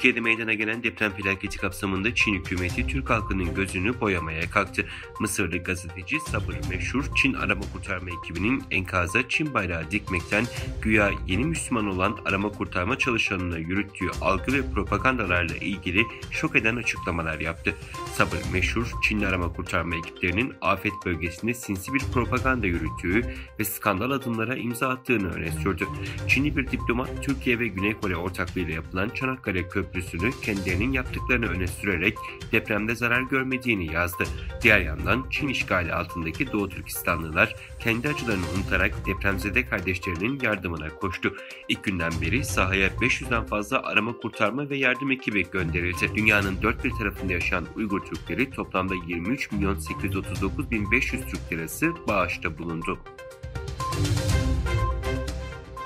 Türkiye'de meydana gelen deprem felaketi kapsamında Çin hükümeti Türk halkının gözünü boyamaya kalktı. Mısırlı gazeteci Sabır Meşhur, Çin arama kurtarma ekibinin enkaza Çin bayrağı dikmekten güya yeni Müslüman olan arama kurtarma çalışanına yürüttüğü algı ve propagandalarla ilgili şok eden açıklamalar yaptı. Sabır Meşhur, Çinli arama kurtarma ekiplerinin afet bölgesinde sinsi bir propaganda yürüttüğü ve skandal adımlara imza attığını öne sürdü. Çinli bir diplomat, Türkiye ve Güney Kore ortaklığıyla yapılan Çanakkale Köprüsü'nü kendilerinin yaptıklarını öne sürerek depremde zarar görmediğini yazdı. Diğer yandan Çin işgali altındaki Doğu Türkistanlılar kendi acılarını unutarak depremzede kardeşlerinin yardımına koştu. İlk günden beri sahaya 500'den fazla arama kurtarma ve yardım ekibi gönderildi. Dünyanın dört bir tarafında yaşayan Uygur Türkleri toplamda 23.839.500 Türk lirası bağışta bulundu.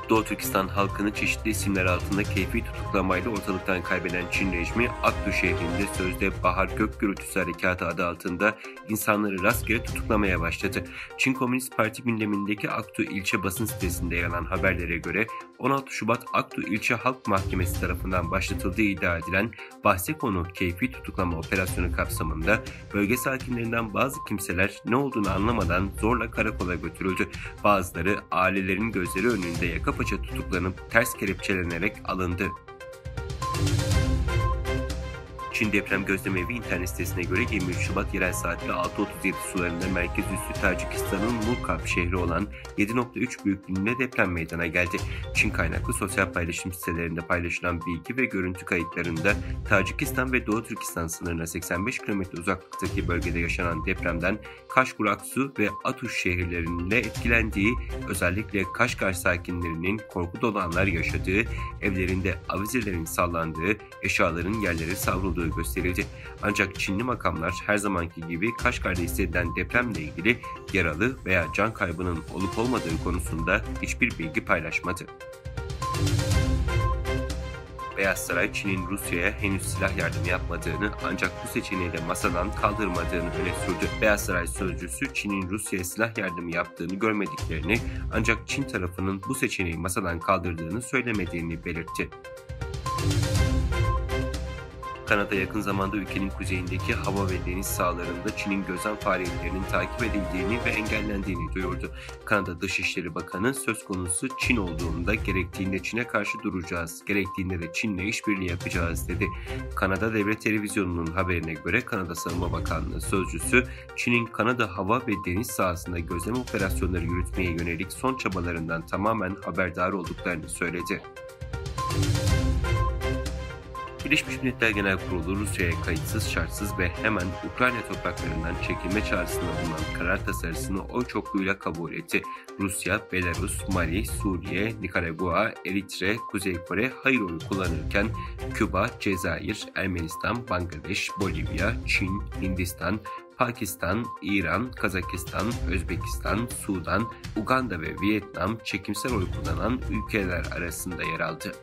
Doğu Türkistan halkını çeşitli isimler altında keyfi tutuklamayla ortalıktan kaybeden Çin rejimi, Aktu şehrinde sözde Bahar Gök Gürültüsü Harekatı adı altında insanları rastgele tutuklamaya başladı. Çin Komünist Parti gündemindeki Aktu ilçe basın sitesinde yer alan haberlere göre 16 Şubat Aktu İlçe Halk Mahkemesi tarafından başlatıldığı iddia edilen bahse konu keyfi tutuklama operasyonu kapsamında bölge sakinlerinden bazı kimseler ne olduğunu anlamadan zorla karakola götürüldü. Bazıları ailelerin gözleri önünde yaka paça tutuklanıp ters kelepçelenerek alındı. Çin Deprem Gözlemevi internet sitesine göre 23 Şubat yerel saatte 6.37 sularında merkez üssü Tacikistan'ın Mulkab şehri olan 7.3 büyüklüğünde deprem meydana geldi. Çin kaynaklı sosyal paylaşım sitelerinde paylaşılan bilgi ve görüntü kayıtlarında Tacikistan ve Doğu Türkistan sınırına 85 km uzaklıktaki bölgede yaşanan depremden Kaşgur-Aksu ve Atuş şehirlerinde etkilendiği, özellikle Kaşgar sakinlerinin korku dolu anlar yaşadığı, evlerinde avizelerin sallandığı, eşyaların yerlere savrulduğu gösterildi. Ancak Çinli makamlar her zamanki gibi Kaşgar'da hissedilen depremle ilgili yaralı veya can kaybının olup olmadığı konusunda hiçbir bilgi paylaşmadı. Beyaz Saray, Çin'in Rusya'ya henüz silah yardımı yapmadığını ancak bu seçeneği de masadan kaldırmadığını öne sürdü. Beyaz Saray sözcüsü, Çin'in Rusya'ya silah yardımı yaptığını görmediklerini ancak Çin tarafının bu seçeneği masadan kaldırdığını söylemediğini belirtti. Kanada yakın zamanda ülkenin kuzeyindeki hava ve deniz sahalarında Çin'in gözlem faaliyetlerinin takip edildiğini ve engellendiğini duyurdu. Kanada Dışişleri Bakanı, söz konusu Çin olduğunda gerektiğinde Çin'e karşı duracağız, gerektiğinde de Çin'le işbirliği yapacağız dedi. Kanada Devlet Televizyonu'nun haberine göre Kanada Savunma Bakanlığı sözcüsü, Çin'in Kanada hava ve deniz sahasında gözlem operasyonları yürütmeye yönelik son çabalarından tamamen haberdar olduklarını söyledi. Birleşmiş Milletler Genel Kurulu Rusya'ya kayıtsız, şartsız ve hemen Ukrayna topraklarından çekilme çağrısında bulunan karar tasarısını oy çokluğuyla kabul etti. Rusya, Belarus, Mali, Suriye, Nikaragua, Eritre, Kuzey Kore hayır oyu kullanırken Küba, Cezayir, Ermenistan, Bangladeş, Bolivya, Çin, Hindistan, Pakistan, İran, Kazakistan, Özbekistan, Sudan, Uganda ve Vietnam çekimsel oy kullanan ülkeler arasında yer aldı.